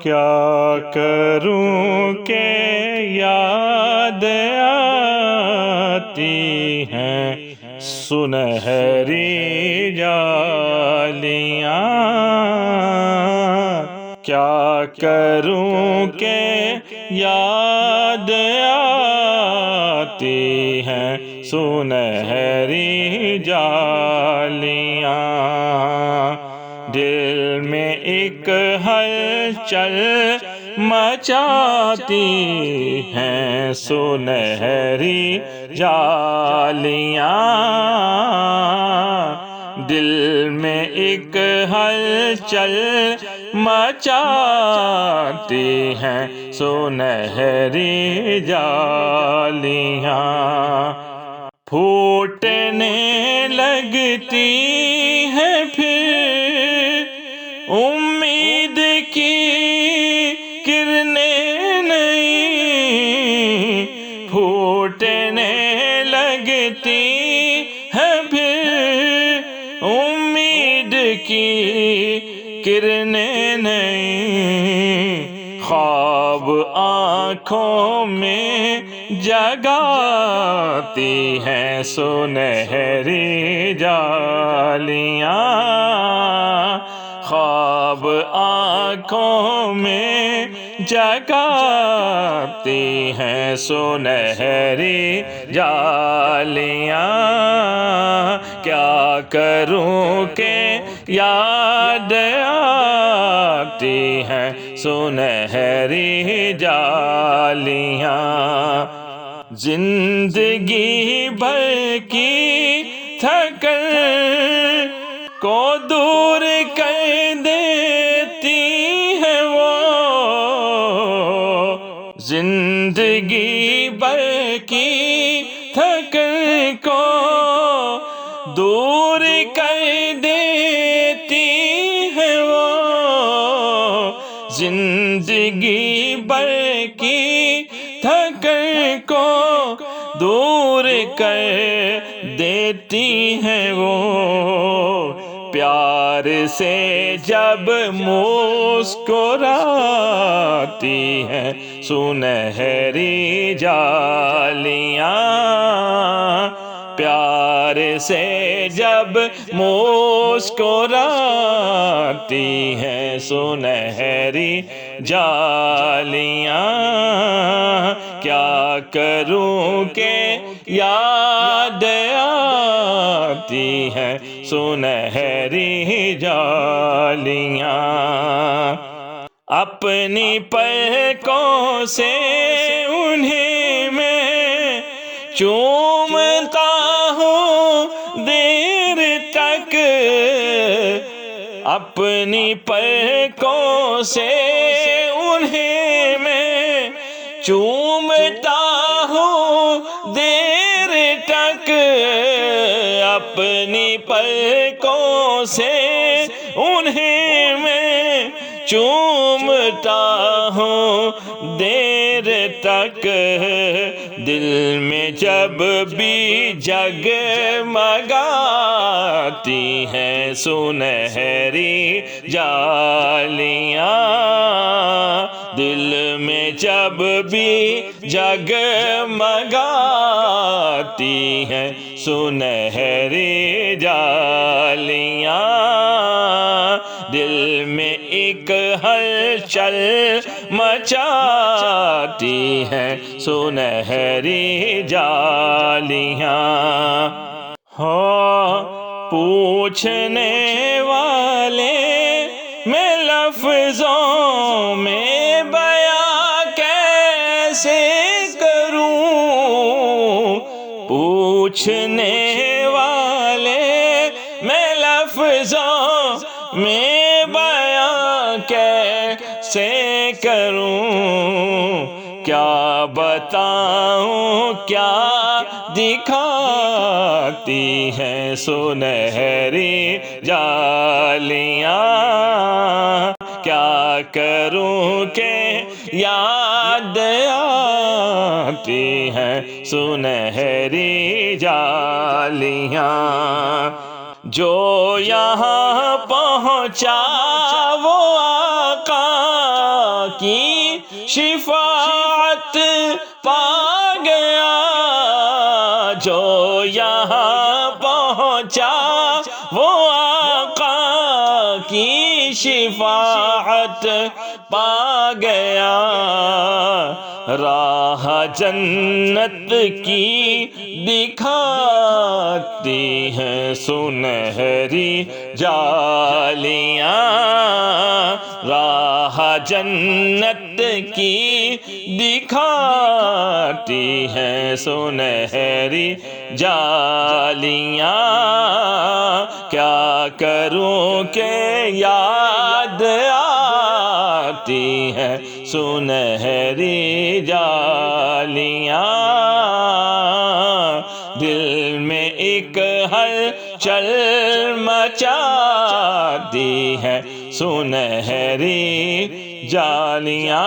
کیا کروں کہ یاد آتی ہیں سنہری جالیاں، کیا کروں کہ یاد آتی ہیں سنہری جالیاں، دل میں ایک ہلچل مچاتی ہیں سنہری جالیاں، دل میں ایک ہلچل مچاتی ہیں سنہری جالیاں، پھوٹنے لگتی ہیں پھر امید کی کرنیں نئی، پھوٹنے لگتی ہیں پھر امید کی کرنیں نئی، خواب آنکھوں میں جگاتی ہیں سنہری جالیاں، خواب آنکھوں میں جگاتی ہیں سنہری جالیاں، کیا کروں کہ یاد آتی ہیں سنہری جالیاں، زندگی بھر کی تھکن کو دور کر دیتی ہے وہ، زندگی بھر کی تھکن کو دور کر دیتی ہے وہ، زندگی بھر کی تھکن کو دور کر دیتی ہیں وہ، پیار سے جب مسکراتی ہیں سنہری جالیاں، پیار سے جب مسکراتی ہیں سنہری جالیاں، کیا کروں کہ یاد آتی ہیں سنہری جالیاں، اپنی پلکوں سے انہیں میں چومتا ہوں دیر تک، اپنی پلکوں سے انہیں میں چومتا ہوں دیر تک، اپنی پلکوں سے انہیں میں چومتا ہوں دیر تک، دل میں جب بھی جگمگاتی ہیں سنہری جالیاں، دل میں جب بھی جگمگاتی ہیں سنہری جالیاں، دل میں ایک ہلچل مچاتی ہیں سنہری جالیاں، پوچھنے والے میں لفظوں میں بیاں کیسے کروں، پوچھنے والے میں لفظوں میں بیاں کیسے کروں، کیا بتاؤں کیا دکھاتی ہیں سنہری جالیاں، کیا کروں کہ یاد آتی ہیں سنہری جالیاں، جو یہاں پہنچا وہ آقا کی شفاعت پا گیا، جو یہاں پہنچا وہ آقا کی شفاعت پا گیا۔ راہ جنت کی دکھاتی ہیں سنہری جالیاں، راہ جنت کی دکھاتی ہیں سنہری جالیاں۔ کیا کروں کہ یاد آتی ہیں سنہری جالیاں، دل میں ایک ہلچل مچاتی ہیں سنہری جالیاں۔